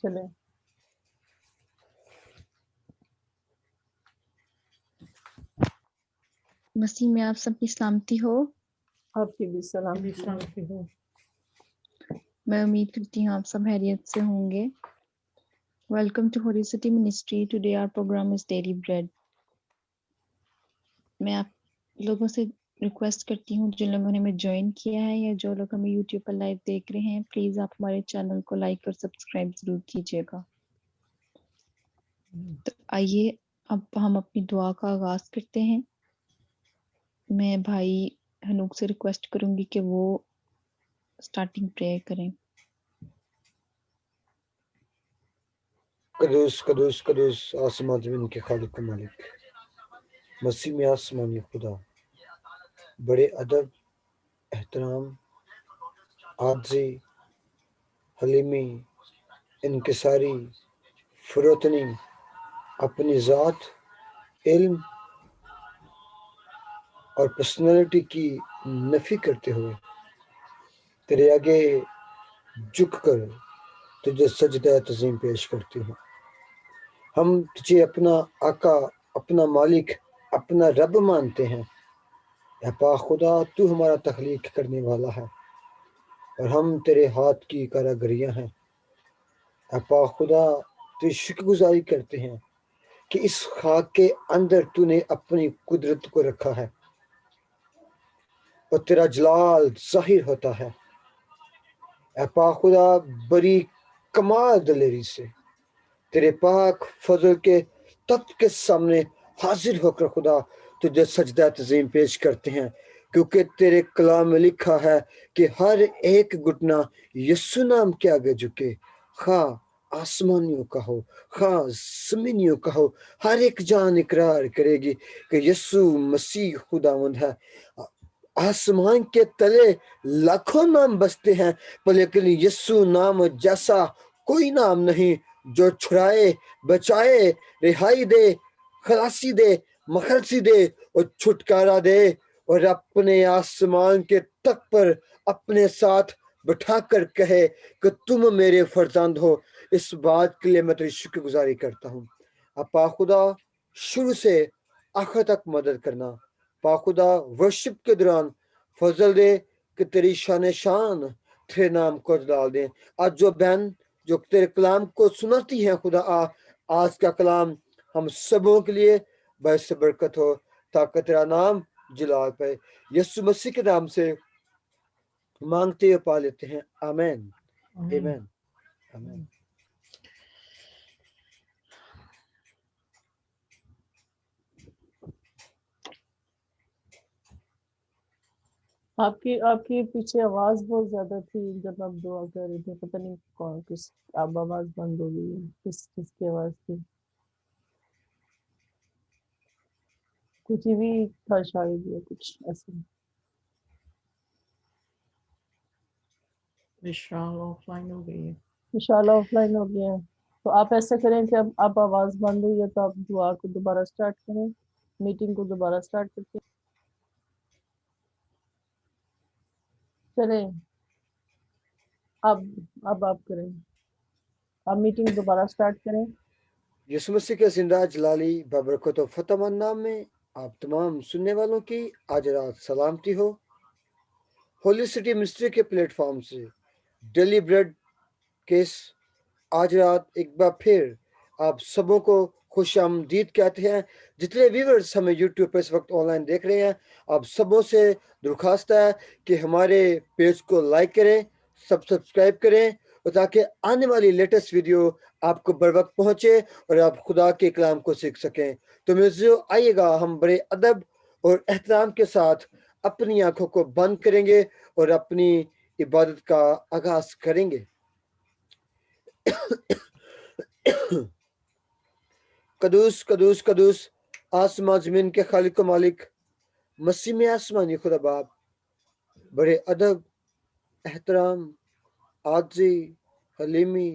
چلیں مسیح میں آپ سب کی سلامتی ہو. آپ کی بھی سلامتی ہو. میں امید کرتی ہوں آپ سب خیریت سے ہوں گے. Welcome to holy city ministry. Today our programme is daily bread. میں آپ لوگوں سے ریکویسٹ کرتی ہوں جن لوگوں نے ہمیں جوائن کیا ہے یا جو لوگ ہمیں یوٹیوب پر لائیو دیکھ رہے ہیں، پلیز آپ ہمارے چینل کو لائک اور سبسکرائب ضرور کیجیے گا. تو آئیے اب ہم اپنی دعا کا آغاز کرتے ہیں. میں بھائی ہنوک سے ریکویسٹ کروں گی کہ وہ سٹارٹنگ پریئر کریں. قدوس قدوس قدوس آسمان زمین کے خالق و مالک، مسیح میں آسمانی خدا، بڑے ادب، احترام، عاجزی، حلیمی، انکساری، فروتنی، اپنی ذات، علم اور پرسنالٹی کی نفی کرتے ہوئے تیرے آگے جھک کر تجھے سجدہ تعظیم پیش کرتے ہیں. ہم تجھے اپنا آقا، اپنا مالک، اپنا رب مانتے ہیں. اے پاک خدا، تو ہمارا تخلیق کرنے والا ہے اور ہم تیرے ہاتھ کی کاراگریاں ہیں. اے پاک خدا، تیری شکر گزاری کرتے ہیں کہ اس خاک کے اندر تو نے اپنی قدرت کو رکھا ہے اور تیرا جلال ظاہر ہوتا ہے. اے پاک خدا، بڑی کمال دلیری سے تیرے پاک فضل کے تخت کے سامنے حاضر ہو کر خدا تجھے سجدہ تعظیم پیش کرتے ہیں، کیونکہ تیرے کلام میں لکھا ہے کہ ہر ایک گھٹنا یسوع نام کے آگے جھکے، خواہ آسمانیوں کا ہو خواہ زمینیوں کا ہو. ہر ایک جان اقرار کرے گی کہ یسوع مسیح خداوند ہے. آسمان کے تلے لاکھوں نام بستے ہیں، پر لیکن یسوع نام جیسا کوئی نام نہیں جو چھڑائے، بچائے، رہائی دے، خلاصی دے، مخلصی دے اور چھٹکارا دے اور اپنے آسمان کے تخت پر اپنے ساتھ بٹھا کر کہے کہ تم میرے فرزند ہو. اس بات کے لیے میں تیری شکر گزاری کرتا ہوں. اب پاک خدا، شروع سے آخر تک مدد کرنا. پاک خدا، ورشپ کے دوران فضل دے کہ تیری شان تیرے نام کو ڈال دیں. آج جو بہن جو تیرے کلام کو سناتی ہیں خدا، آج کا کلام ہم سبوں کے لیے باعث برکت ہو تاکہ تیرا نام جلال پائے. یسوع مسیح کے نام سے مانگتے ہوئے پا لیتے ہیں، آمین آمین آمین. آپ کی پیچھے آواز بہت زیادہ تھی جب آپ دعا کر رہے تھے. پتہ نہیں کون کس اب آواز بند ہو گئی ہے. کس کی آواز تھی؟ کچھ بھی تھا شاید یا کچھ ایسا. انشاءاللہ آف لائن ہو گئی ہے. انشاءاللہ آف لائن ہو گیا ہے. تو آپ ایسا کریں کہ اب آواز بند ہوئی ہے تو آپ دعا کو دوبارہ سٹارٹ کریں، میٹنگ کو دوبارہ سٹارٹ کرتے چلیں. اب آپ کریں، اب میٹنگ دوبارہ سٹارٹ کریں. یسوع مسیح کے زندہ جلالی بابرکت و فتح مند نام میں آپ تمام سننے والوں کی آج رات سلامتی ہو. ہولی سٹی منسٹری کے پلیٹ فارم سے ڈیلی بریڈ کیس آج رات ایک بار پھر آپ سبوں کو خوش آمدید کہتے ہیں. جتنے ویورز ہمیں یوٹیوب پر اس وقت آن لائن دیکھ رہے ہیں، آپ سبوں سے درخواست ہے کہ ہمارے پیج کو لائک کریں، سبسکرائب کریں، اور تاکہ آنے والی لیٹسٹ ویڈیو آپ کو بر وقت پہنچے اور آپ خدا کے کلام کو سیکھ سکیں. تو میوزیو آئیے گا، ہم بڑے ادب اور احترام کے ساتھ اپنی آنکھوں کو بند کریں گے اور اپنی عبادت کا آغاز کریں گے. قدوس قدوس قدوس آسمان زمین کے خالق و مالک، مسیح میں آسمانی خدا باپ، بڑے ادب، احترام، عاجزی، حلیمی،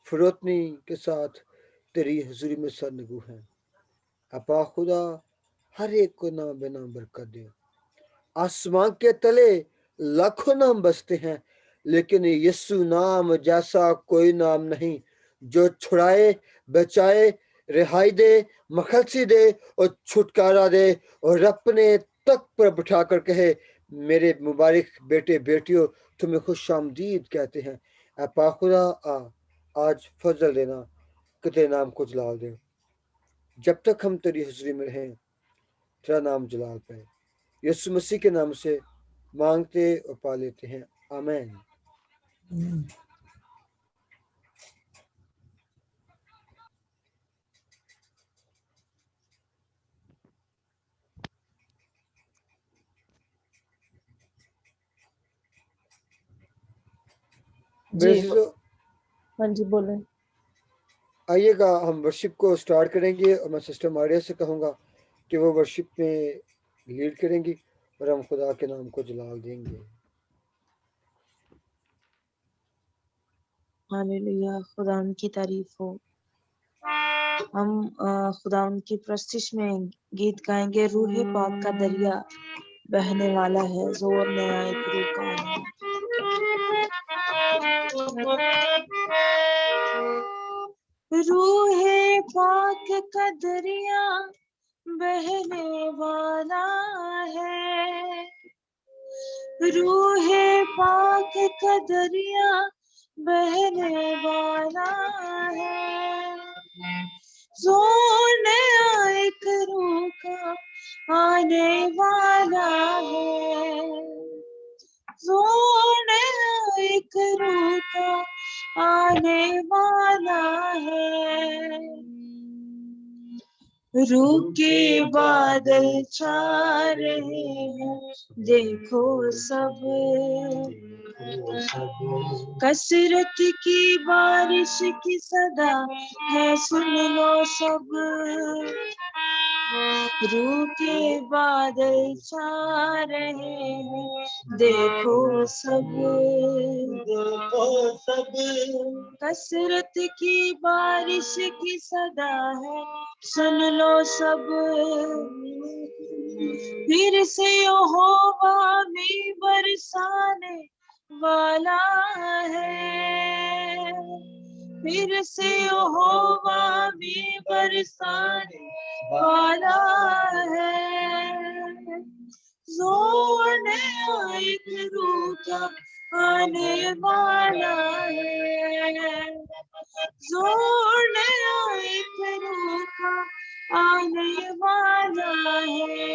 فروتنی کے ساتھ تیری حضوری میں سرنگو ہیں. اپا خدا، ہر ایک کو نام بے نام برکت دے. آسمان کے تلے لاکھوں نام بستے ہیں، لیکن یسوع نام جیسا کوئی نام نہیں جو چھڑائے بچائے رہائی دے مخلصی دے اور چھٹکارا دے اور اپنے تخت پر بٹھا کر کہے میرے مبارک بیٹے بیٹیوں تمہیں خوش آمدید کہتے ہیں۔ اے پاک خدا آج فضل دینا کہ تیرے نام کو جلال دے، جب تک ہم تیری حضوری میں رہیں تیرا نام جلال پائے۔ یسوع مسیح کے نام سے مانگتے اور پا لیتے ہیں، آمین۔ جی میرے عزیزو، ہاں جی بولیں۔ آئیے گا ہم ورشپ کو سٹارٹ کریں گے، اور میں سسٹر ماریا سے کہوں گا کہ وہ ورشپ میں لیڈ کریں گی اور ہم خدا کے نام کو جلال دیں گے۔ ہاللویا، خدا ان کی تعریف ہو۔ ہم خدا ان کی پرستش میں گیت گائیں گے، روح پاک کا دریا بہنے والا ہے، زور نیا ایک روح کا آنا ہے۔ روح پاک کا دریا بہنے والا ہے، روح پاک کا دریا بہنے والا ہے، زور نیا ایک روح کا آنے والا ہے، زور نیا ایک روح کا آنے والا ہے، روح کے بادل چھا رہے ہیں دیکھو سب، کثرت کی بارش کی صدا ہے سن لو سب، روح کے بادل چھا رہے ہیں دیکھو سب، کثرت کی بارش کی صدا ہے سن لو سب، پھر سے یہوہ بھی برسانے والا ہے، پھر سے یہوہ بھی برسانے والا ہے، زور نیا ایک روح کا آنے والا ہے، زور نیا ایک روح کا آنے والا ہے،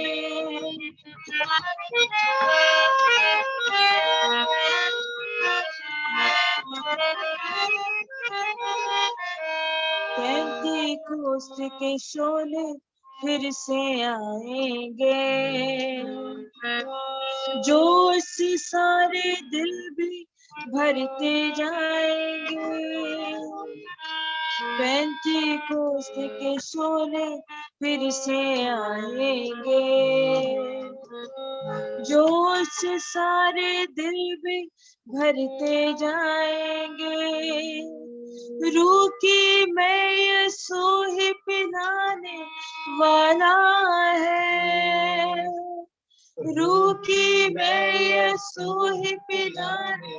پینتیکوست کے شعلے پھر سے آئیں گے، جوش سے سارے دل بھی بھرتے جائیں گے، پینتیکوست کے شعلے پھر سے آئیں گے، جوش سے سارے دل بھی بھرتے جائیں گے، روح کی میں یسوع ہی پلانے والا ہے، روح کی میں یسوع ہی پلانے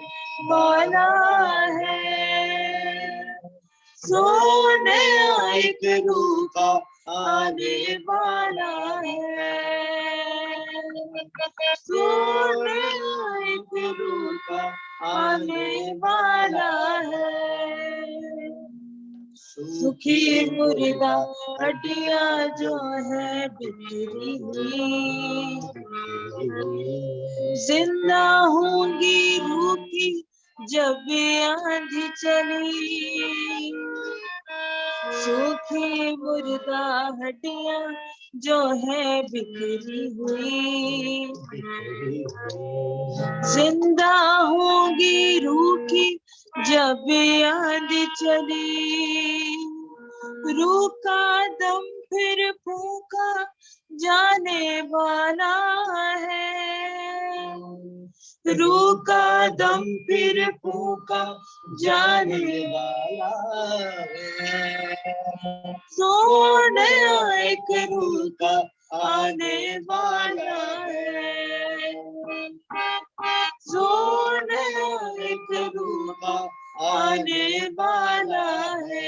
والا ہے، زور نیا ایک روح کا آنے والا ہے، زور نیا ایک روح کا آنے والا ہے، سکھی مردہ ہڈیاں جو ہے بکھری ہوئی زندہ ہوں گی روح کی جب آندھی چلی، سوکھی مردہ ہڈیاں جو ہے بکھری ہوئی زندہ ہوں گی روح کی جب آندھی چلی، روح کا دم پھر پھونکا جانے والا ہے، روح کا دم پھر پھونکا جانے والا ہے، زور نیا ایک روح کا آنے والا ہے، زور نیا ایک روح کا آنے والا ہے،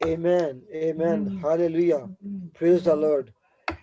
Amen. Amen. Hallelujah. Praise the Lord.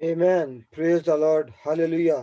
Amen. Praise the Lord. Hallelujah.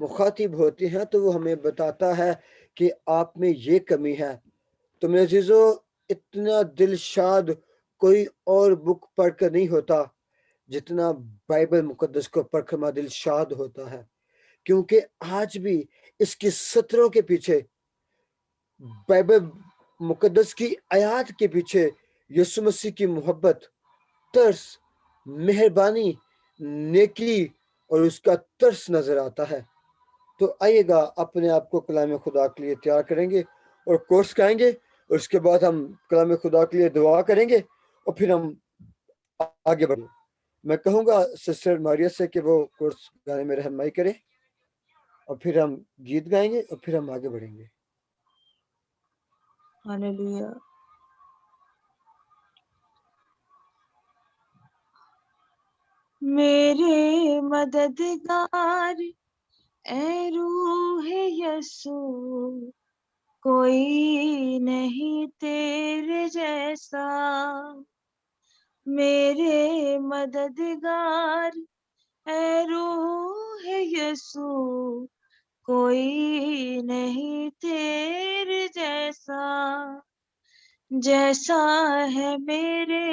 مخاطب ہوتے ہیں تو وہ ہمیں بتاتا ہے کہ آپ میں یہ کمی ہے. تو میرے عزیزو، اتنا دل شاد کوئی اور بک پڑھ کر نہیں ہوتا جتنا بائبل مقدس کو پڑھ کر ہمارا دل شاد ہوتا ہے، کیونکہ آج بھی اس کی سطروں کے پیچھے، بائبل مقدس کی آیات کے پیچھے یسوع مسیح کی محبت، ترس، مہربانی، نیکی اور اس کا ترس نظر آتا ہے. تو آئیے گا اپنے آپ کو کلام خدا کے لیے تیار کریں گے اور کورس گائیں گے، اور اس کے بعد ہم کلام خدا کے لیے دعا کریں گے اور پھر ہم آگے بڑھیں. میں کہوں گا سسٹر ماریا سے کہ وہ کورس گانے میں رہنمائی کریں، اور پھر ہم گیت گائیں گے اور پھر ہم آگے بڑھیں گے. ہاللویا. میرے مددگار اے روح یسوع، کوئی نہیں تیرے جیسا. میرے مددگار اے روح یسوع، کوئی نہیں تیرے جیسا. جیسا ہے میرے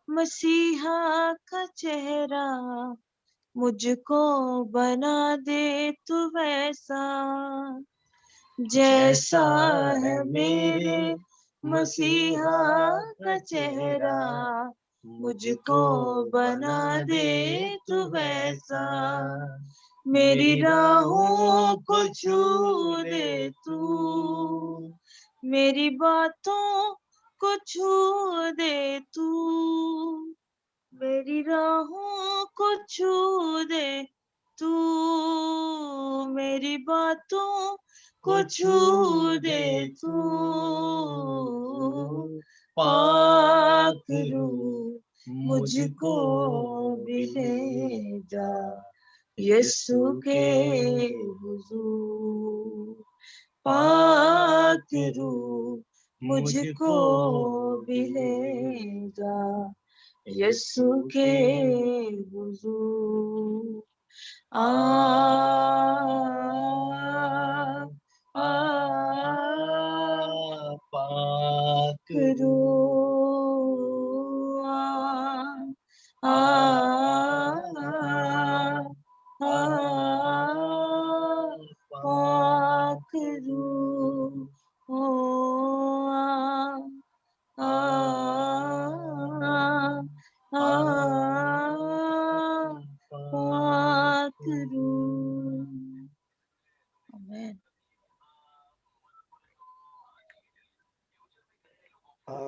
مسیحا کا چہرہ، مجھ کو بنا دے تو ویسا. جیسا ہے میرے مسیحا کا چہرہ، مجھ کو بنا دے تو ویسا. میری راہوں کو چھو دے تو، میری باتوں کو چھو دے تو، میری راہوں کو چھو دے تو، میری باتوں کو چھو دے تو. پاک روح مجھ کو بھی لے جا یسوع کے حضور. پاک روح مجھ کو بھی لے جا یسوع کے حضور. پاک روح پاک روح پاک روح. آمین.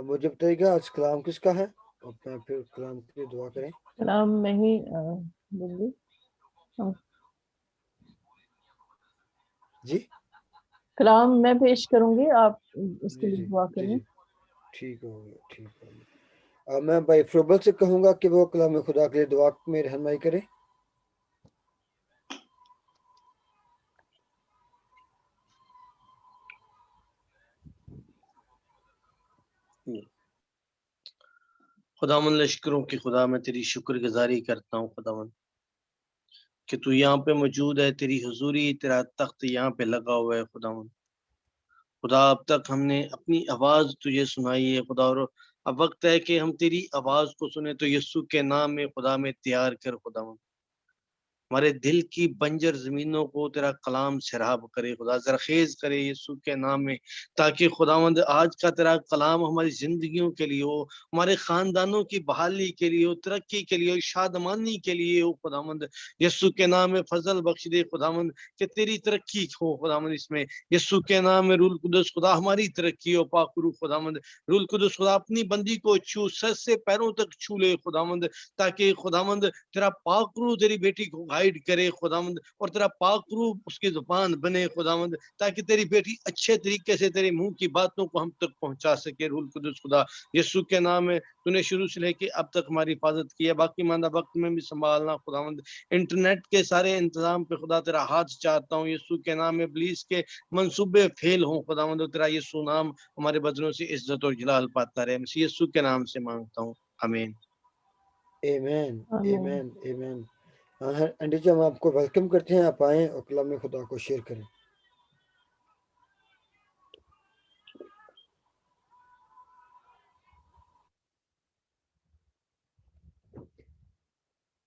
مجھے بتائیے گا آج کلام کس کا ہے، اور میں پھر کلام کے لیے دعا کریں. کلام میں ہی دوں گی. جی کلام میں پیش کروں گی، آپ اس کے جی لیے جی دعا جی کریں. جی ٹھیک ہو گیا، ٹھیک ہو گیا. میں بھائی فروبل سے کہوں گا کہ وہ کلام خدا کے لیے دعا میں رہنمائی کرے. خداوند لشکروں کی خدا، میں تیری شکر گزاری کرتا ہوں خداوند کہ تو یہاں پہ موجود ہے، تیری حضوری، تیرا تخت یہاں پہ لگا ہوا ہے خداوند. خدا اب تک ہم نے اپنی آواز تجھے سنائی ہے خدا، اور اب وقت ہے کہ ہم تیری آواز کو سنیں. تو یسوع کے نام میں خدا میں تیار کر خداوند، ہمارے دل کی بنجر زمینوں کو تیرا کلام سیراب کرے خدا، زرخیز کرے یسوع کے نام میں، تاکہ خداوند آج کا تیرا کلام ہماری زندگیوں کے لیے ہو، ہمارے خاندانوں کی بحالی کے لیے ہو، ترقی کے لیے ہو، شادمانی کے لیے ہو خداوند. یسوع کے نام میں فضل بخش دے خداوند کہ تیری ترقی ہو خداوند اس میں. یسوع کے نام میں روح القدس خدا ہماری ترقی ہو. پاک روح خداوند، روح القدس خدا اپنی بندی کو چھو، سر سے پیروں تک چھو لے خداوند، تاکہ خداوند تیرا پاک روح تیری بیٹی کو گائیڈ کرے خداوند، اور تیرا پاک روح اس کی زبان بنے خداوند، تاکہ تیری بیٹی اچھے طریقے سے تیرے منہ کی باتوں کو ہم تک پہنچا سکے. روح القدس خدا یسوع کے نام میں تو نے شروع سے لے کے اب تک ہماری حفاظت کی ہے، باقی ماندہ وقت میں بھی سنبھالنا خداوند. انٹرنیٹ کے سارے انتظام پہ خدا تیرا ہاتھ چاہتا ہوں یسوع کے نام میں. ابلیس کے منصوبے فیل ہوں خداوند، تیرا یسوع نام ہمارے بدنوں سے عزت اور جلال پاتا رہے. مسیح یسوع کے نام سے مانگتا ہوں، آمین. ایمین آمین. Amen amen. ہاں آنٹی جی، ہم آپ کو ویلکم کرتے ہیں، آپ آئیں اور کلام خدا کو شیئر کریں۔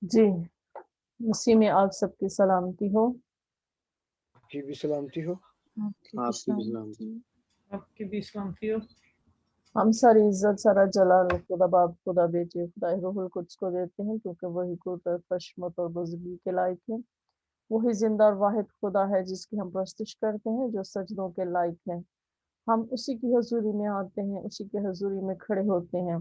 جی، مسیح میں آپ سب کی سلامتی ہو۔ آپ کی بھی سلامتی ہو۔ آپ کی بھی آپ کی بھی سلامتی۔ آپ کی بھی سلامتی ہو۔ ہم ساری عزت سارا جلال خدا باپ، خدا بیٹے، خدا روح القدس کو دیتے ہیں، کیونکہ وہی قدرت، خشمت اور بزرگی کے لائق ہے۔ وہی زندہ اور واحد خدا ہے جس کی ہم پرستش کرتے ہیں، جو سجدوں کے لائق ہے۔ ہم اسی کی حضوری میں آتے ہیں، اسی کے حضوری میں کھڑے ہوتے ہیں۔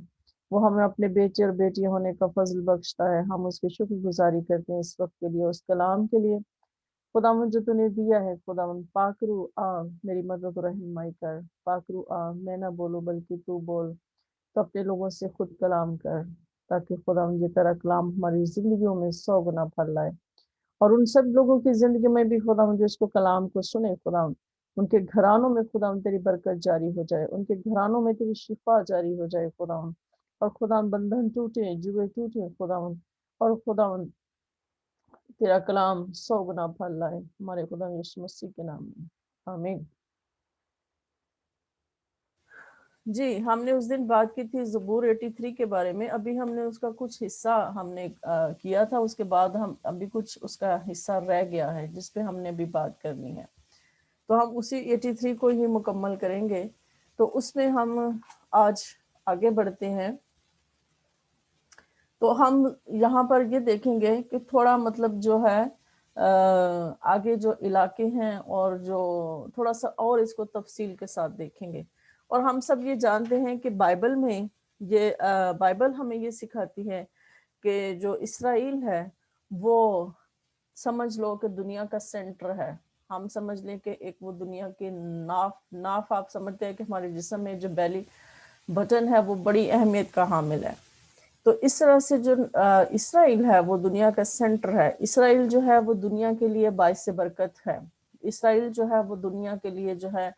وہ ہمیں اپنے بیٹے اور بیٹی ہونے کا فضل بخشتا ہے۔ ہم اس کی شکر گزاری کرتے ہیں اس وقت کے لیے، اس کلام کے لیے۔ خداوند جو تو نے دیا ہے، خداوند پاک روح آ میری مدد و رہنمائی کر۔ پاک روح آ، میں نہ بولوں بلکہ تو بول، تو اپنے لوگوں سے خود کلام کر، تاکہ خداوند یہ تیرا کلام ہماری زندگیوں میں 100 گنا پھل لائے، اور ان سب لوگوں کی زندگی میں بھی خداوند جو اس کو کلام کو سنے، خداوند ان کے گھرانوں میں خداوند تیری برکت جاری ہو جائے، ان کے گھرانوں میں تیری شفا جاری ہو جائے خداوند، اور خداوند بندھن ٹوٹے، جوئے ٹوٹے خداوند، اور خداوند تیرا کلام 100 گنا پھل لائے، ہمارے خدا یسوع مسیح کے نام میں، آمین۔ جی، ہم نے اس دن بات کی تھی زبور 83 کے بارے میں۔ ابھی ہم نے اس کا کچھ حصہ ہم نے کیا تھا، اس کے بعد ہم ابھی کچھ اس کا حصہ رہ گیا ہے جس پہ ہم نے بھی بات کرنی ہے، تو ہم اسی 83 کو ہی مکمل کریں گے۔ تو اس میں ہم آج آگے بڑھتے ہیں، تو ہم یہاں پر یہ دیکھیں گے کہ تھوڑا مطلب جو ہے آگے جو علاقے ہیں اور جو تھوڑا سا اور اس کو تفصیل کے ساتھ دیکھیں گے۔ اور ہم سب یہ جانتے ہیں کہ بائبل میں بائبل ہمیں یہ سکھاتی ہے کہ جو اسرائیل ہے وہ سمجھ لو کہ دنیا کا سینٹر ہے۔ ہم سمجھ لیں کہ ایک وہ دنیا کے ناف آپ سمجھتے ہیں کہ ہمارے جسم میں جو بیلی بٹن ہے وہ بڑی اہمیت کا حامل ہے۔ تو اس طرح سے جو اسرائیل ہے وہ دنیا کا سینٹر ہے۔ اسرائیل جو ہے وہ دنیا کے لیے باعث برکت ہے۔ اسرائیل جو ہے وہ دنیا کے لیے جو ہے،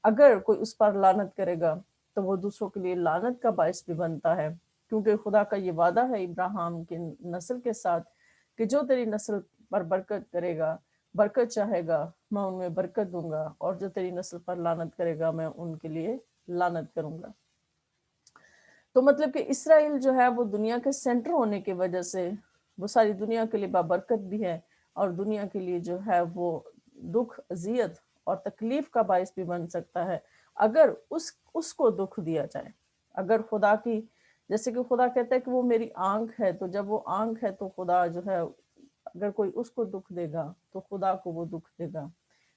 اگر کوئی اس پر لعنت کرے گا تو وہ دوسروں کے لیے لعنت کا باعث بھی بنتا ہے، کیونکہ خدا کا یہ وعدہ ہے ابراہیم کی نسل کے ساتھ کہ جو تیری نسل پر برکت کرے گا، برکت چاہے گا، میں ان میں برکت دوں گا، اور جو تیری نسل پر لعنت کرے گا میں ان کے لیے لعنت کروں گا۔ تو مطلب کہ اسرائیل جو ہے وہ دنیا کے سینٹر ہونے کی وجہ سے وہ ساری دنیا کے لیے بابرکت بھی ہے، اور دنیا کے لیے جو ہے وہ دکھ، اذیت اور تکلیف کا باعث بھی بن سکتا ہے اگر اس کو دکھ دیا جائے۔ اگر خدا کی، جیسے کہ خدا کہتا ہے کہ وہ میری آنکھ ہے، تو جب وہ آنکھ ہے تو خدا جو ہے اگر کوئی اس کو دکھ دے گا تو خدا کو وہ دکھ دے گا۔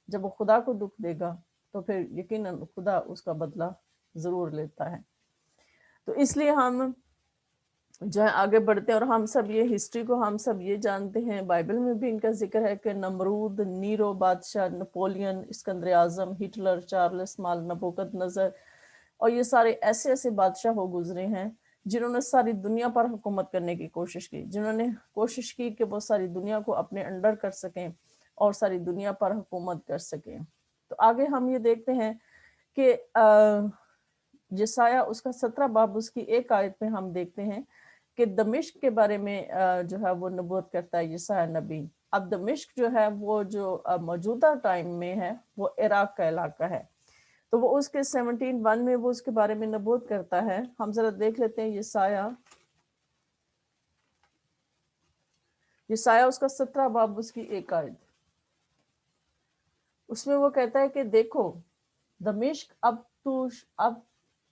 جب وہ خدا کو دکھ دے گا تو پھر یقیناً خدا اس کا بدلہ ضرور لیتا ہے۔ تو اس لیے ہم جو ہے آگے بڑھتے ہیں، اور ہم سب یہ ہسٹری کو ہم سب یہ جانتے ہیں، بائبل میں بھی ان کا ذکر ہے کہ نمرود، نیرو بادشاہ، نپولین، اسکندر اعظم، ہٹلر، چارلس مال، نبوکت نظر، اور یہ سارے ایسے ایسے بادشاہ ہو گزرے ہیں جنہوں نے ساری دنیا پر حکومت کرنے کی کوشش کی، جنہوں نے کوشش کی کہ وہ ساری دنیا کو اپنے انڈر کر سکیں اور ساری دنیا پر حکومت کر سکیں۔ تو آگے ہم یہ دیکھتے ہیں کہ یسایہ اس کا 17 باب اس کی 1 آیت میں ہم دیکھتے ہیں کہ دمشق کے بارے میں جو ہے وہ نبوت کرتا ہے یسایہ نبی۔ اب دمشق جو ہے وہ جو موجودہ ٹائم میں ہے وہ عراق کا علاقہ ہے، تو وہ اس کے 17:1 میں وہ اس کے بارے میں نبوت کرتا ہے۔ ہم ذرا دیکھ لیتے ہیں یسایہ اس کا 17 باب اس کی 1 آیت، اس میں وہ کہتا ہے کہ دیکھو دمشق اب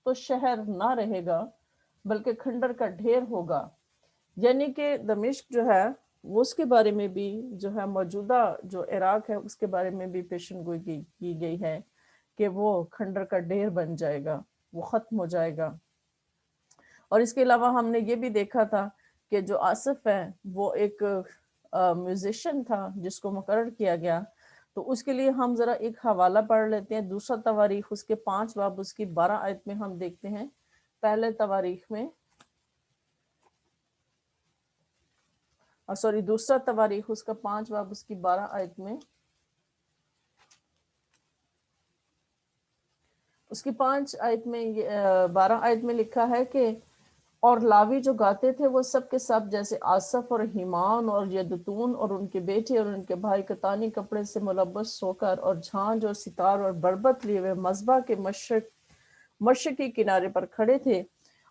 تو شہر نہ رہے گا بلکہ کھنڈر کا ڈھیر ہوگا۔ یعنی کہ دمشق جو ہے وہ اس کے بارے میں بھی جو ہے موجودہ جو عراق ہے اس کے بارے میں بھی پیشن گوئی کی گئی ہے کہ وہ کھنڈر کا ڈھیر بن جائے گا، وہ ختم ہو جائے گا۔ اور اس کے علاوہ ہم نے یہ بھی دیکھا تھا کہ جو آصف ہے وہ ایک میوزیشین تھا جس کو مقرر کیا گیا، تو اس کے لیے ہم ذرا ایک حوالہ پڑھ لیتے ہیں۔ دوسرا تواریخ اس کے 5 باب اس کی 12 آیت میں ہم دیکھتے ہیں، پہلے تواریخ میں دوسرا تواریخ اس کا 5 باب اس کی 12 آیت میں، اس کی 5 آیت میں 12 آیت میں لکھا ہے کہ اور لاوی جو گاتے تھے وہ سب کے سب جیسے آصف اور ہیمان اور یدتون اور ان کے بیٹے اور ان کے بھائی کتانی کپڑے سے ملبس ہو کر اور جھانج اور ستار اور بربت لیے ہوئے مذبح کے مشرقی کنارے پر کھڑے تھے،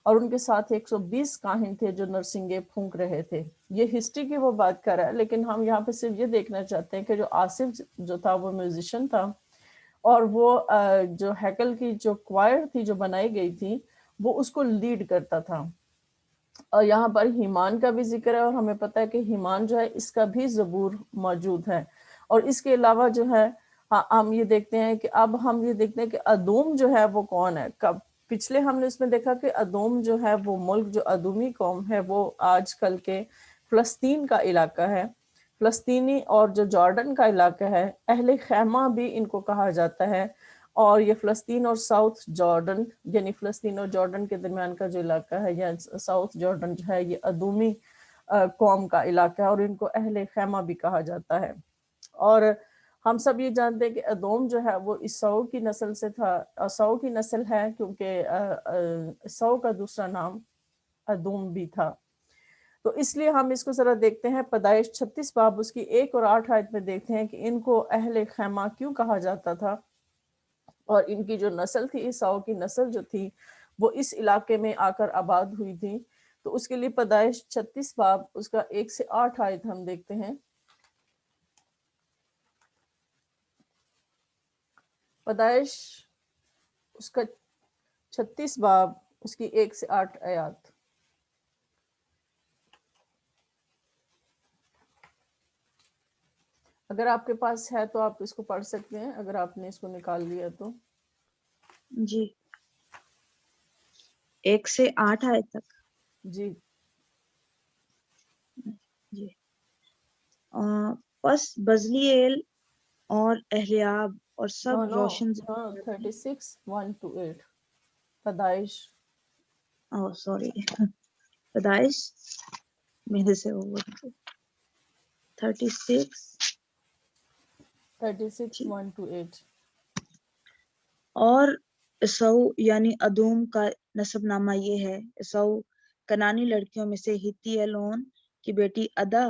اور ان کے ساتھ 120 کاہن تھے جو نرسنگے پھونک رہے تھے۔ یہ ہسٹری کی وہ بات کر رہا ہے، لیکن ہم یہاں پہ صرف یہ دیکھنا چاہتے ہیں کہ جو آصف جو تھا وہ میوزیشین تھا، اور وہ جو ہیکل کی جو کوائر تھی جو بنائی گئی تھی وہ اس کو لیڈ کرتا تھا۔ اور یہاں پر ہیمان کا بھی ذکر ہے، اور ہمیں پتہ ہے کہ ہیمان جو ہے اس کا بھی زبور موجود ہے۔ اور اس کے علاوہ جو ہے ہم یہ دیکھتے ہیں کہ اب ہم یہ دیکھتے ہیں کہ ادوم جو ہے وہ کون ہے۔ پچھلے ہم نے اس میں دیکھا کہ ادوم جو ہے وہ ملک جو ادومی قوم ہے وہ آج کل کے فلسطین کا علاقہ ہے، فلسطینی، اور جو جارڈن کا علاقہ ہے، اہل خیمہ بھی ان کو کہا جاتا ہے۔ اور یہ فلسطین اور ساؤتھ جارڈن، یعنی فلسطین اور جارڈن کے درمیان کا جو علاقہ ہے، یا ساؤتھ جارڈن جو ہے، یہ ادومی قوم کا علاقہ ہے، اور ان کو اہل خیمہ بھی کہا جاتا ہے۔ اور ہم سب یہ جانتے ہیں کہ ادوم جو ہے وہ عیساؤ کی نسل سے تھا، عیساؤ کی نسل ہے، کیونکہ عیساؤ کا دوسرا نام ادوم بھی تھا۔ تو اس لیے ہم اس کو ذرا دیکھتے ہیں، پیدائش 36 باب اس کی 1 اور 8 آیت میں دیکھتے ہیں کہ ان کو اہل خیمہ کیوں کہا جاتا تھا، اور ان کی جو نسل تھی، عیساؤ کی نسل جو تھی، وہ اس علاقے میں آ کر آباد ہوئی تھی۔ تو اس کے لیے پیدائش 36 باب اس کا 1 سے 8 آیت ہم دیکھتے ہیں۔ پیدائش اس کا 36 باب اس کی 1 سے 8 آیات۔ اگر آپ کے پاس ہے تو آپ اس کو پڑھ سکتے ہیں، اگر آپ نے اس کو نکال لیا تو۔ جی 1 سے 8 آئے تک۔ جی جی پس بزلیل اور اہلیاب اور سب نو روشن 36 1 to 8 پیدائش۔ سوری پیدائش میرے سے وہ 36 1 to 8۔ اور اسو یعنی ادوم کا نسب نامہ یہ ہے۔ اسو کنانی لڑکیوں میں سے ہتی ایلون کی بیٹی ادا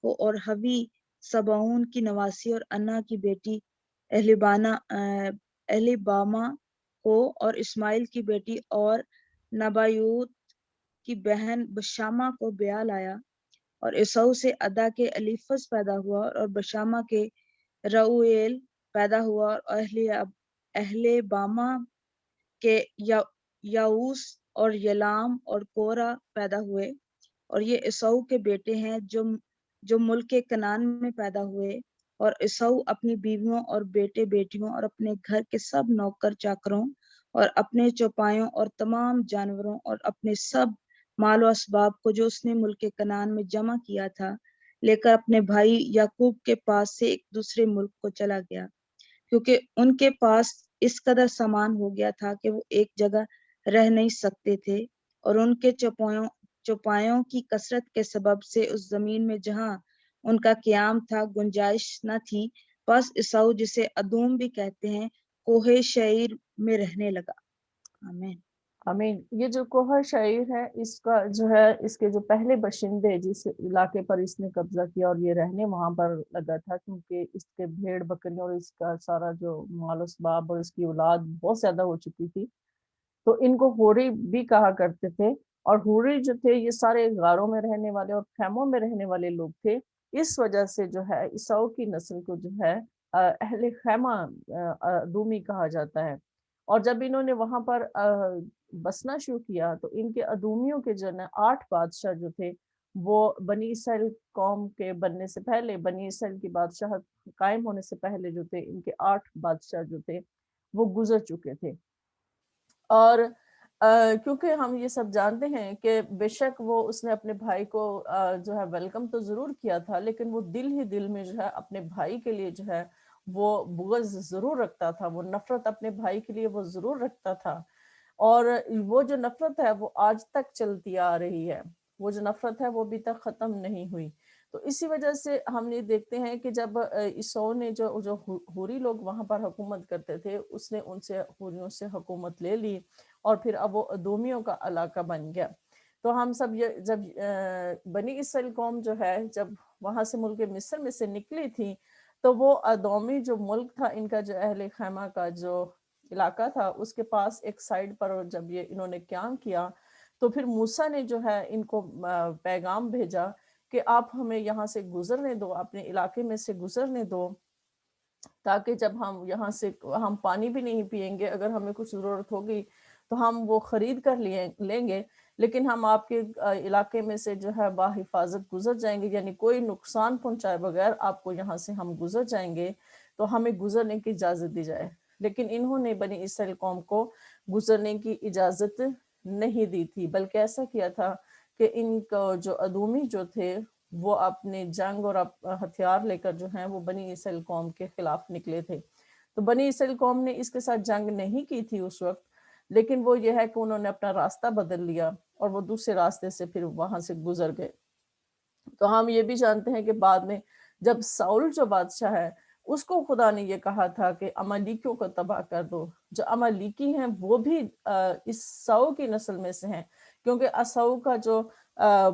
کو، اور ہوی سبعون کی نواسی اور انا کی بیٹی اہلیباما کو، اور اسماعیل کی بیٹی اور نبایوت کی بہن بشامہ کو بیال آیا۔ اور اسو سے ادا کے الیفز پیدا ہوا، اور بشامہ کے رؤیل پیدا ہوا، اور اہل باما کے یاؤس اور یلام اور کورا پیدا ہوئے۔ اور یہ اسو کے بیٹے ہیں جو ملک کنعان میں پیدا ہوئے۔ اور اسو اپنی بیویوں اور بیٹے بیٹیوں اور اپنے گھر کے سب نوکر چاکروں اور اپنے چوپایوں اور تمام جانوروں اور اپنے سب مال و اسباب کو جو اس نے ملک کنعان میں جمع کیا تھا لے کر اپنے بھائی یعقوب کے پاس سے ایک دوسرے ملک کو چلا گیا، کیونکہ ان کے پاس اس قدر سامان ہو گیا تھا کہ وہ ایک جگہ رہ نہیں سکتے تھے، اور ان کے چوپایوں کی کثرت کے سبب سے اس زمین میں جہاں ان کا قیام تھا گنجائش نہ تھی۔ بس اسو جسے ادوم بھی کہتے ہیں کوہ شعیر میں رہنے لگا۔ آمین آمین۔ یہ جو کوہ شعیر ہے، اس کا جو ہے اس کے جو پہلے باشندے جس علاقے پر اس نے قبضہ کیا اور یہ رہنے وہاں پر لگا تھا، کیونکہ اس کے بھیڑ بکریوں اور اس کا سارا جو مال و اسباب اور اس کی اولاد بہت زیادہ ہو چکی تھی، تو ان کو ہوری بھی کہا کرتے تھے۔ اور ہوری جو تھے یہ سارے غاروں میں رہنے والے اور خیموں میں رہنے والے لوگ تھے۔ اس وجہ سے جو ہے عیساؤ کی نسل کو جو ہے اہل خیمہ ادومی کہا جاتا ہے۔ اور جب انہوں نے وہاں پر بسنا شروع کیا تو ان کے ادومیوں کے جو 8 بادشاہ جو تھے، وہ بنی اسرائیل قوم کے بننے سے پہلے، بنی اسرائیل کی بادشاہت قائم ہونے سے پہلے جو تھے، ان کے 8 بادشاہ جو تھے وہ گزر چکے تھے۔ اور کیونکہ ہم یہ سب جانتے ہیں کہ بے شک وہ اس نے اپنے بھائی کو جو ہے ویلکم تو ضرور کیا تھا، لیکن وہ دل ہی دل میں جو ہے اپنے بھائی کے لیے جو ہے وہ بغض ضرور رکھتا تھا، وہ نفرت اپنے بھائی کے لیے وہ ضرور رکھتا تھا۔ اور وہ جو نفرت ہے وہ آج تک چلتی آ رہی ہے، وہ جو نفرت ہے وہ ابھی تک ختم نہیں ہوئی۔ تو اسی وجہ سے ہم یہ دیکھتے ہیں کہ جب عیسو نے جو ہوری لوگ وہاں پر حکومت کرتے تھے، اس نے ان سے ہوریوں سے حکومت لے لی، اور پھر اب وہ ادومیوں کا علاقہ بن گیا۔ تو ہم سب یہ جب بنی اسرائیل قوم جو ہے جب وہاں سے ملک مصر میں سے نکلی تھی تو وہ ادومی جو ملک تھا ان کا جو اہل خیمہ کا جو علاقہ تھا اس کے پاس ایک سائڈ پر جب یہ انہوں نے قیام کیا تو پھر موسیٰ نے جو ہے ان کو پیغام بھیجا کہ آپ ہمیں یہاں سے گزرنے دو، اپنے علاقے میں سے گزرنے دو، تاکہ جب ہم یہاں سے ہم پانی بھی نہیں پئیں گے، اگر ہمیں کچھ ضرورت ہوگی تو ہم وہ خرید کر لیں گے، لیکن ہم آپ کے علاقے میں سے جو ہے باحفاظت گزر جائیں گے، یعنی کوئی نقصان پہنچائے بغیر آپ کو یہاں سے ہم گزر جائیں گے، تو ہمیں گزرنے کی اجازت دی جائے۔ لیکن انہوں نے بنی اسرائیل قوم کو گزرنے کی اجازت نہیں دی تھی، بلکہ ایسا کیا تھا کہ ان کو جو ادومی جو تھے وہ اپنے جنگ اور ہتھیار لے کر جو ہیں وہ بنی اسرائیل قوم کے خلاف نکلے تھے۔ تو بنی اسرائیل قوم نے اس کے ساتھ جنگ نہیں کی تھی اس وقت، لیکن وہ یہ ہے کہ انہوں نے اپنا راستہ بدل لیا اور وہ دوسرے راستے سے پھر وہاں سے گزر گئے۔ تو ہم یہ بھی جانتے ہیں کہ بعد میں جب ساؤل جو بادشاہ ہے اس کو خدا نے یہ کہا تھا کہ امالیکیوں کو تباہ کر دو۔ جو امالیکی ہیں وہ بھی اس ساؤ کی نسل میں سے ہیں، کیونکہ اساؤ کا جو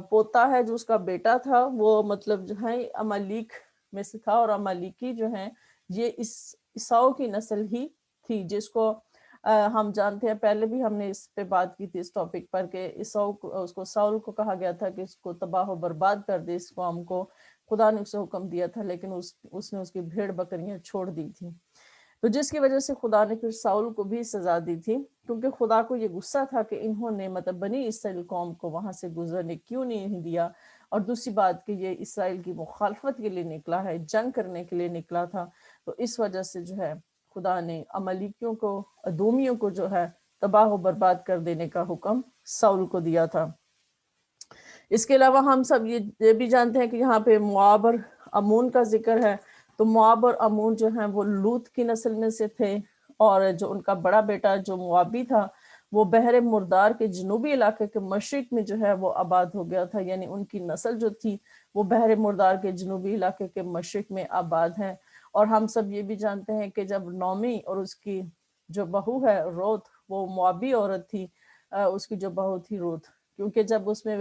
پوتا ہے جو اس کا بیٹا تھا وہ مطلب جو ہے امالیک میں سے تھا، اور امالیکی جو ہیں یہ اس اساؤ کی نسل ہی تھی، جس کو ہم جانتے ہیں، پہلے بھی ہم نے اس پہ بات کی تھی اس ٹاپک پر، کہ اساؤ اس کو ساؤل کو کہا گیا تھا کہ اس کو تباہ و برباد کر دے، اس قوم کو خدا نے اسے حکم دیا تھا، لیکن اس نے اس کی بھیڑ بکریاں چھوڑ دی تھی، تو جس کی وجہ سے خدا نے پھر ساؤل کو بھی سزا دی تھی، کیونکہ خدا کو یہ غصہ تھا کہ انہوں نے مطلب بنی اسرائیل قوم کو وہاں سے گزرنے کیوں نہیں دیا، اور دوسری بات کہ یہ اسرائیل کی مخالفت کے لیے نکلا ہے، جنگ کرنے کے لیے نکلا تھا، تو اس وجہ سے جو ہے خدا نے امالیکیوں کو، ادومیوں کو جو ہے تباہ و برباد کر دینے کا حکم ساؤل کو دیا تھا۔ اس کے علاوہ ہم سب یہ بھی جانتے ہیں کہ یہاں پہ مواب اور امون کا ذکر ہے، تو مواب اور امون جو ہیں وہ لوط کی نسل میں سے تھے، اور جو ان کا بڑا بیٹا جو موابی تھا وہ بحر مردار کے جنوبی علاقے کے مشرق میں جو ہے وہ آباد ہو گیا تھا، یعنی ان کی نسل جو تھی وہ بحر مردار کے جنوبی علاقے کے مشرق میں آباد ہے۔ اور ہم سب یہ بھی جانتے ہیں کہ جب نومی اور اس کی جو بہو ہے روت، وہ موابی عورت تھی، اس کی جو بہو تھی روت، کیونکہ جب اس میں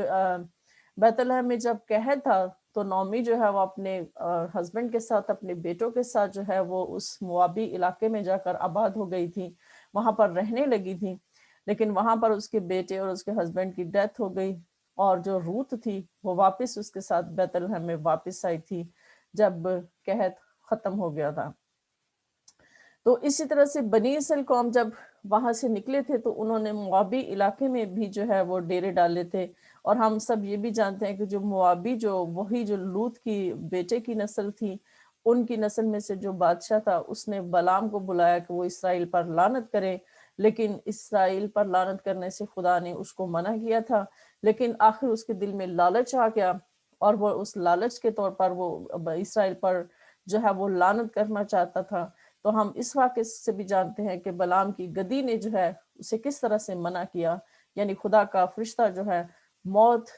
بیت لحم میں جب قحط تھا تو نومی جو ہے وہ اپنے ہسبینڈ کے ساتھ، اپنے بیٹوں کے ساتھ جو ہے وہ اس موابی علاقے میں جا کر آباد ہو گئی تھی، وہاں پر رہنے لگی تھی، لیکن وہاں پر اس کے بیٹے اور اس کے ہسبینڈ کی ڈیتھ ہو گئی، اور جو روت تھی وہ واپس اس کے ساتھ بیت لحم میں واپس آئی تھی جب قحط ختم ہو گیا تھا۔ تو اسی طرح سے بنی اسرائیل قوم جب وہاں سے نکلے تھے تو انہوں نے موابی علاقے میں بھی جو ہے وہ ڈیرے ڈالے تھے، اور ہم سب یہ بھی جانتے ہیں کہ جو موابی وہی جو لوط کی بیٹے کی نسل تھی، ان کی نسل میں سے جو بادشاہ تھا اس نے بلام کو بلایا کہ وہ اسرائیل پر لعنت کرے، لیکن اسرائیل پر لعنت کرنے سے خدا نے اس کو منع کیا تھا، لیکن آخر اس کے دل میں لالچ آ گیا، اور وہ اس لالچ کے طور پر وہ اسرائیل پر جو ہے وہ لعنت کرنا چاہتا تھا۔ تو ہم اس واقعے سے بھی جانتے ہیں کہ بلام کی گدی نے جو ہے اسے کس طرح سے منع کیا، یعنی خدا کا فرشتہ جو ہے موت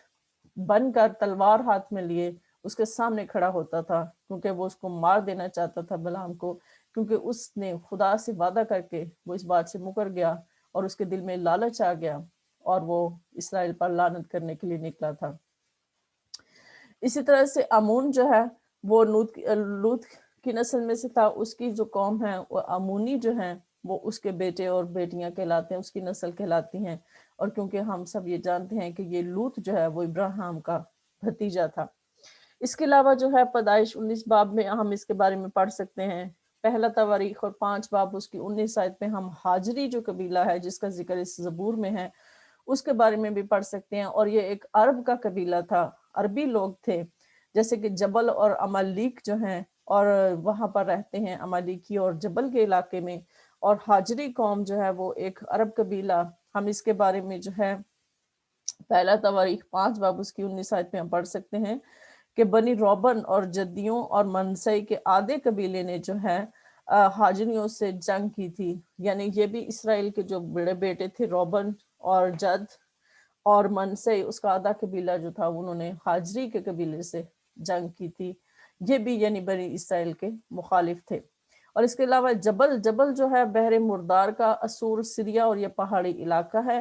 بن کر تلوار ہاتھ میں لیے اس کے سامنے کھڑا ہوتا تھا، کیونکہ وہ اس کو مار دینا چاہتا تھا بلام کو، کیونکہ اس نے خدا سے وعدہ کر کے وہ اس بات سے مکر گیا، اور اس کے دل میں لالچ آ گیا، اور وہ اسرائیل پر لعنت کرنے کے لیے نکلا تھا۔ اسی طرح سے امون جو ہے وہ لوط کی نسل میں سے تھا، اس کی جو قوم ہے وہ امونی جو ہیں وہ اس کے بیٹے اور بیٹیاں کہلاتے ہیں، اس کی نسل کہلاتی ہیں، اور کیونکہ ہم سب یہ جانتے ہیں کہ یہ لوط جو ہے وہ ابراہیم کا بھتیجا تھا۔ اس کے علاوہ جو ہے پیدائش 19 باب میں ہم اس کے بارے میں پڑھ سکتے ہیں، پہلا تواریخ اور 5 باب اس کی 19 آیت میں ہم حاجری جو قبیلہ ہے جس کا ذکر اس زبور میں ہے اس کے بارے میں بھی پڑھ سکتے ہیں، اور یہ ایک عرب کا قبیلہ تھا، عربی لوگ تھے، جیسے کہ جبل اور امالیک جو ہیں اور وہاں پر رہتے ہیں امالیکی اور جبل کے علاقے میں، اور حاجری قوم جو ہے وہ ایک عرب قبیلہ، ہم اس کے بارے میں جو ہے پہلا تواریخ 5 باب اس کی 19 آیت میں ہم پڑھ سکتے ہیں کہ بنی روبن اور جدیوں اور منسئی کے آدھے قبیلے نے جو ہے حاجریوں سے جنگ کی تھی، یعنی یہ بھی اسرائیل کے جو بڑے بیٹے تھے روبن اور جد اور منسئی، اس کا آدھا قبیلہ جو تھا انہوں نے حاجری کے قبیلے سے جنگ کی تھی، یہ بھی یعنی بنی اسرائیل کے مخالف تھے۔ اور اس کے علاوہ جبل جو ہے بحر مردار کا، اسور، سریا اور یہ پہاڑی علاقہ ہے،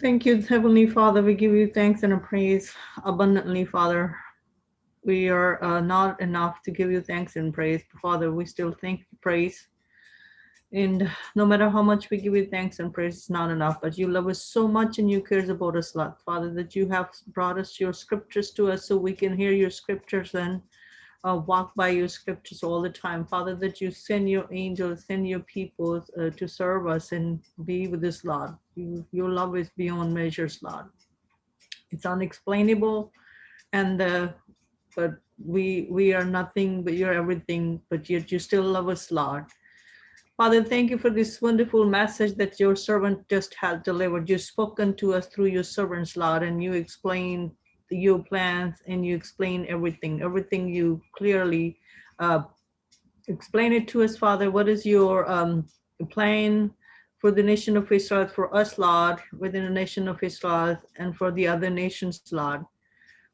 Thank you, Heavenly Father. We give you thanks and a praise abundantly, Father. We are not enough to give you thanks and praise. Father, we still thank you, praise. And no matter how much we give you thanks and praise, it's not enough. But you love us so much and you cares about us a lot, Father, that you have brought us your scriptures to us so we can hear your scriptures and walk by your scriptures all the time. Father, that you send your angels, send your people to serve us and be with us, Lord. Your love is beyond measures, Lord. It's unexplainable, and but we are nothing, but you're everything, but yet you still love us, Lord. Father, thank you for this wonderful message that your servant just had delivered. You've spoken to us through your servants, Lord, and you explained your plans and you explain everything you clearly explain it to us, Father. What is your plan for the nation of Israel, for us, Lord, within the nation of Israel, and for the other nations, Lord?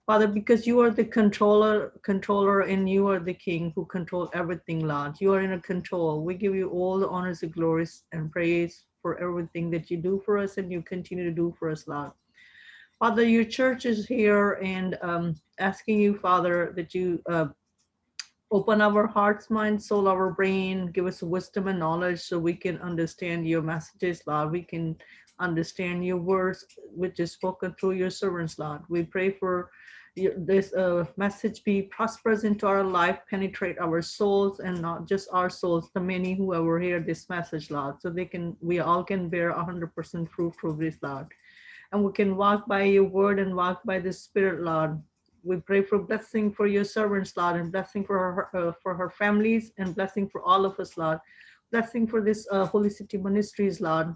Father, because you are the controller, and you are the king who control everything, Lord. You are in a control. We give you all the honors and glories and praise for everything that you do for us and you continue to do for us, Lord. Father, your church is here, and asking you, Father, that you open our hearts, mind, soul, our brain, give us wisdom and knowledge so we can understand your messages, Lord. We can understand your words, which is spoken through your servants, Lord. We pray for this message be prosperous into our life, penetrate our souls, and not just our souls, the many who ever hear this message, Lord, so we all can bear 100% fruit through this, Lord. And we can walk by your word and walk by the Spirit, Lord. We pray for blessing for your servants, Lord, and blessing for her families, and blessing for all of us, Lord. Blessing for this Holy City Ministries, Lord.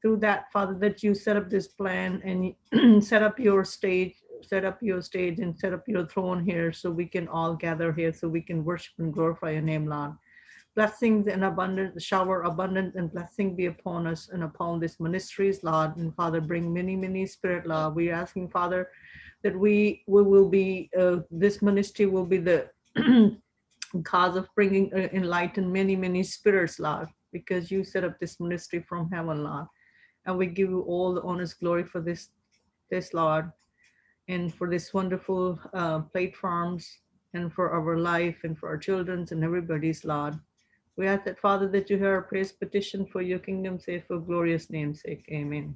Through that, Father, that you set up this plan and set up your stage and set up your throne here so we can all gather here so we can worship and glorify your name, Lord. Blessings and abundant, shower abundant and blessing be upon us and upon this ministries, Lord. And Father, bring many Spirit, Lord. We're asking, Father, that we will be, this ministry will be the cause of bringing enlighten many spirits, Lord, because you set up this ministry from heaven, Lord. And we give you all the honors, glory for this, Lord, and for this wonderful platforms, and for our life, and for our children's and everybody's, Lord. We ask that, Father, that you hear our praise petition for your kingdom's sake, for glorious name's sake. Amen.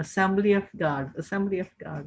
Assembly of God,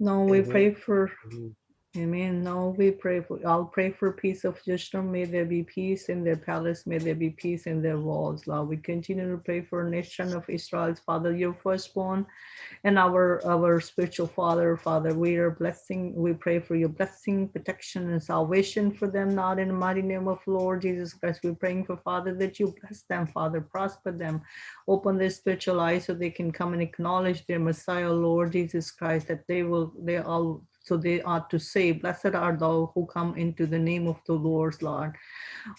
Now we Amen. pray for Amen. Amen. Now we pray for, I'll pray for peace of Jerusalem. May there be peace in their palace. May there be peace in their walls. Lord, we continue to pray for nation of Israel, Father, your firstborn, and our spiritual father. Father, we are blessing. We pray for your blessing, protection, and salvation for them. Not in the mighty name of Lord Jesus Christ, we're praying for Father that you bless them, Father, prosper them, open their spiritual eyes so they can come and acknowledge their Messiah, Lord Jesus Christ, that they all. So they ought to say, blessed are thou who come into the name of the Lord, Lord.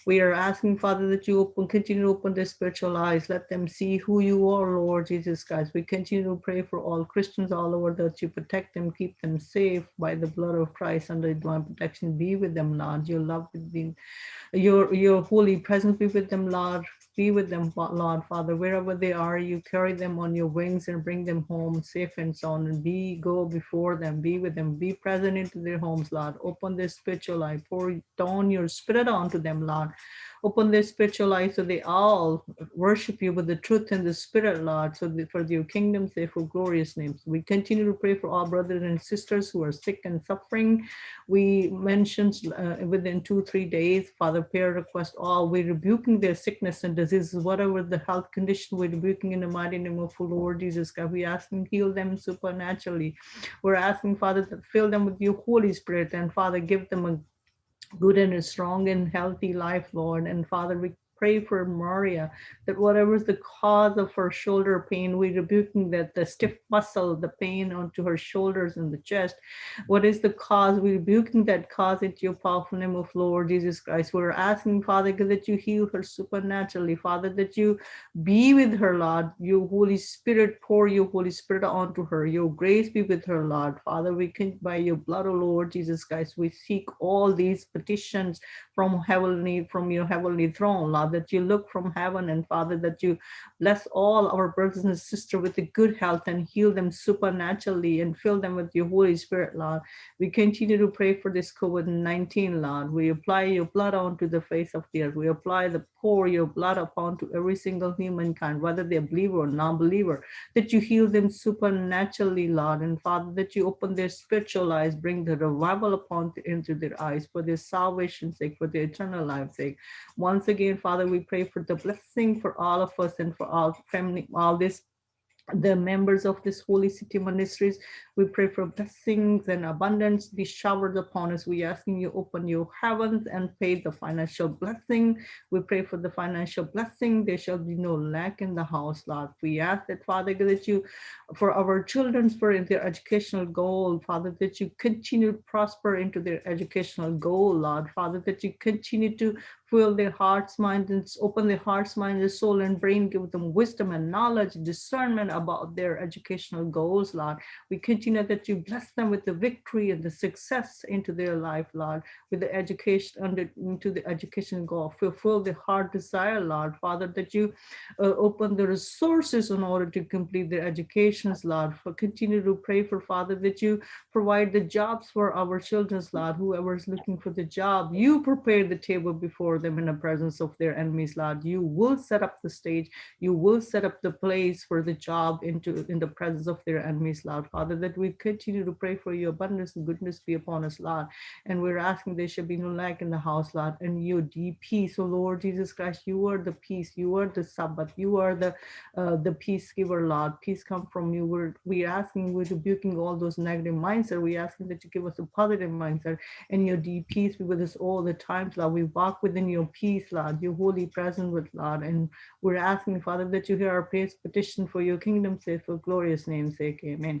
We are asking, Father, that you continue to open their spiritual eyes. Let them see who you are, Lord Jesus Christ. We continue to pray for all Christians all over, that you protect them, keep them safe by the blood of Christ under divine protection. Be with them, Lord. Your love with them. Your holy presence be with them, Lord. Be with them, Lord, Father, wherever they are, you carry them on your wings and bring them home safe and sound, and go before them, be with them, be present into their homes, Lord. Open their spiritual life, pour down your spirit onto them, Lord. Open their spiritual life so they all worship you with the truth and the spirit, Lord, so that for your kingdom's sake, for glorious names. We continue to pray for all brothers and sisters who are sick and suffering. We mentioned within 2-3 days, Father, prayer request all. We're rebuking their sickness and diseases, whatever the health condition, we're rebuking in the mighty name of the Lord Jesus God. We ask him heal them supernaturally. We're asking, Father, to fill them with your Holy Spirit, and Father, give them a good and a strong and healthy life, Lord. And Father, we pray for Maria, that whatever is the cause of her shoulder pain, we rebuking that the stiff muscle, the pain onto her shoulders and the chest. What is the cause? We rebuking that cause into your powerful name of Lord Jesus Christ. We're asking, Father, that you heal her supernaturally, Father, that you be with her, Lord. Your Holy Spirit, pour your Holy Spirit onto her. Your grace be with her, Lord. Father, we can, by your blood, O Lord Jesus Christ, we seek all these petitions from your heavenly throne, Lord, that you look from heaven, and Father, that you bless all our brothers and sisters with a good health and heal them supernaturally and fill them with your Holy Spirit, Lord. We continue to pray for this COVID-19, Lord. We apply your blood onto the face of the earth. We pour your blood upon to every single humankind, whether they're believer or non-believer, that you heal them supernaturally, Lord. And Father, that you open their spiritual eyes, bring the revival into their eyes for their salvation's sake, for their eternal life's sake. Once again, Father, we pray for the blessing for all of us and for all family, the members of this Holy City Ministries. We pray for blessings and abundance be showered upon us. We asking you open your heavens and pay the financial blessing. We pray for the financial blessing. There shall be no lack in the house, Lord. We ask that, Father, that you, for our children, for their educational goal, Father, that you continue to prosper into their educational goal, Lord. Father, that you continue to fill their hearts, minds, and open their hearts, minds, and soul and brain, give them wisdom and knowledge, discernment about their educational goals, Lord. We continue that you bless them with the victory and the success into their life, Lord, with the education, into the education goal. Fulfill the heart desire, Lord. Father, that you open the resources in order to complete their educations, Lord. Continue to pray for, Father, that you provide the jobs for our children, Lord. Whoever is looking for the job, you prepare the table before them in the presence of their enemies, Lord. You will set up the stage. You will set up the place for the job in the presence of their enemies, Lord. Father, that we continue to pray for your abundance and goodness be upon us, Lord. And we're asking there should be no lack in the house, Lord. And your deep peace, oh Lord Jesus Christ, you are the peace. You are the Sabbath. You are the peace giver, Lord. Peace come from you. We're asking, we're rebuking all those negative mindset. We're asking that you give us a positive mindset, and your deep peace be with us all the time, Lord. We walk within your peace, Lord, your holy presence with Lord. And we're asking, Father, that you hear our prayers, petition for your kingdom's sake, for glorious name's sake. Amen.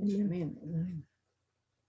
Amen.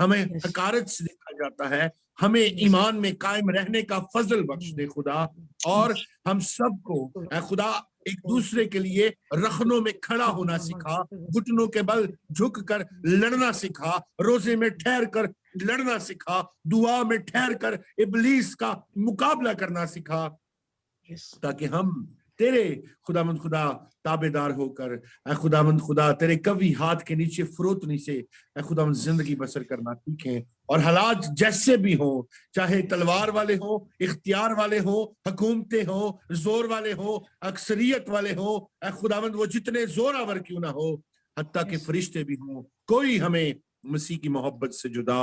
ہمیں حقارت سے دیکھا جاتا ہے. ہمیں ایمان میں قائم رہنے کا فضل بخش دے خدا, اور ہم سب کو اے خدا ایک دوسرے کے لیے رخنوں میں کھڑا ہونا سکھا, گھٹنوں کے بل جھک کر لڑنا سکھا, روزے میں ٹھہر کر لڑنا سکھا, دعا میں ٹھہر کر ابلیس کا مقابلہ کرنا سکھا, تاکہ ہم تیرے خداوند خدا تابع دار ہو کر اے خداوند خدا تیرے قوی ہاتھ کے نیچے فروتنی سے اے خداوند زندگی بسر کرنا سیکھیں. اور حالات جیسے بھی ہوں, چاہے تلوار والے ہوں, اختیار والے ہوں, حکومتیں ہوں, زور والے ہوں, اکثریت والے ہوں, اے خداوند وہ جتنے زوراور کیوں نہ ہو, حتیٰ کہ فرشتے بھی ہوں, کوئی ہمیں مسیح کی محبت سے جدا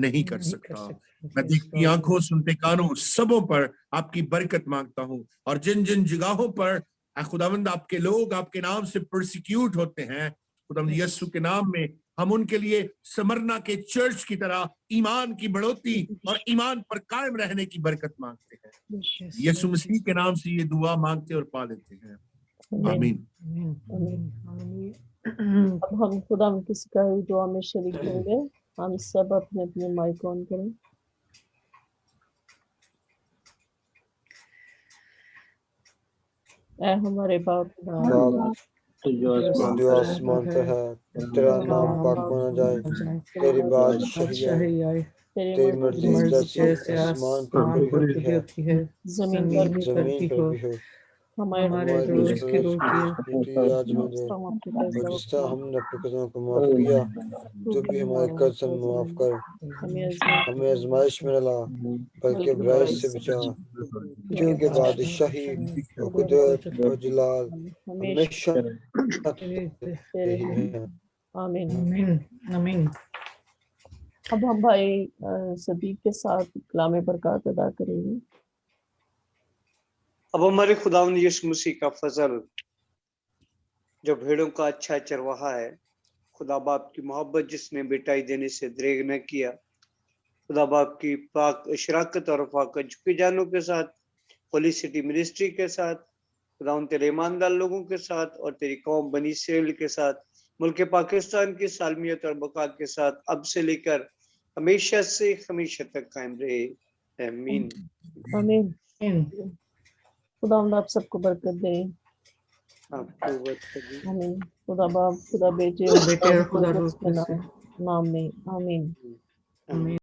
نہیں کر سکتا. میں دیکھتی آنکھوں سنتے کانوں سبوں پر آپ کی برکت مانگتا ہوں, اور جن جن جگہوں پر اے خداوند آپ کے لوگ آپ کے نام سے پرسیکیوٹ ہوتے ہیں, خداوند یسوع کے نام میں ہم ان کے لیے سمرنا کے چرچ کی طرح ایمان کی بڑھوتی اور ایمان پر قائم رہنے کی برکت مانگتے ہیں. یسوع مسیح کے نام سے یہ دعا مانگتے اور پا لیتے ہیں, آمین. اب ہم خدا کی سکھائی ہوئی دعا میں شریک ہوں گے. ہم سب اپنے اپنے مائک آن کریں. اے ہمارے باپ جو آسمان پہ ہے, تیرا نام پاک مانا جائے, تیری بادشاہی آئے, تیری مرضی جیسے آسمان پر ہوتی ہے زمین پر زمین پر بھی ہو. ہمارے روز کی روٹی آج ہمیں دے, اور جس طرح ہم نے اپنے قرضوں کو معاف کیا, تو بھی ہمارے قرض ہم معاف کر, ہمیں آزمائش میں نہ لا بلکہ برائی سے بچا, کیونکہ بادشاہی اور قدرت اور جلال ہمیشہ تیرے ہی ہیں. آمین. اب ہم بھائی صدیق کے ساتھ کلام برکات ادا کریں گے. اب ہمارے خداوند یسوع مسیح کا فضل جو بھیڑوں کا اچھا چرواہا ہے, خدا باپ کی محبت جس نے بیٹائی دینے سے دریغ نہ کیا, خدا باپ کی پاک اشراقت اور رفاقت جھکے جانوں کے ساتھ, ہولی سٹی منسٹری کے ساتھ, خداوند تیرے ایماندار لوگوں کے ساتھ اور تیری قوم بنی اسرائیل کے ساتھ, ملک پاکستان کی سالمیت اور بقا کے ساتھ اب سے لے کر ہمیشہ سے ہمیشہ تک قائم رہے. آمین. آمین. خداوند آپ سب کو برکت دے. آمین. خدا باپ, خدا بیٹے اور خدا روح نام میں. آمین.